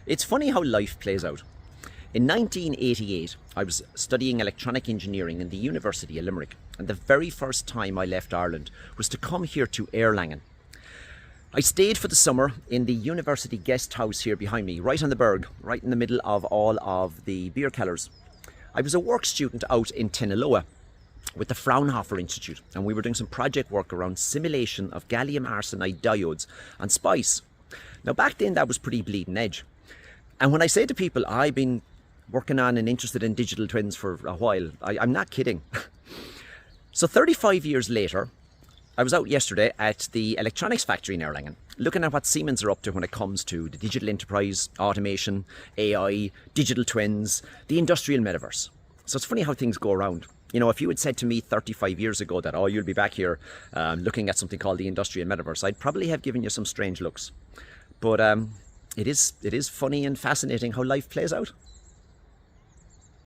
It's funny how life plays out. In 1988, I was studying electronic engineering in the University of Limerick, and the very first time I left Ireland was to come here to Erlangen. I stayed for the summer in the university guest house here behind me, right on the Berg, right in the middle of all of the beer kellers. I was a work student out in Tennenlohe with the Fraunhofer Institute, and we were doing some project work around simulation of gallium arsenide diodes and spice. Now back then that was pretty bleeding edge. And when I say to people, I've been working on and interested in digital twins for a while, I'm not kidding. So 35 years later, I was out yesterday at the electronics factory in Erlangen, looking at what Siemens are up to when it comes to the digital enterprise, automation, AI, digital twins, the industrial metaverse. So it's funny how things go around. You know, if you had said to me 35 years ago that, oh, you'll be back here looking at something called the industrial metaverse, I'd probably have given you some strange looks. But it is funny and fascinating how life plays out.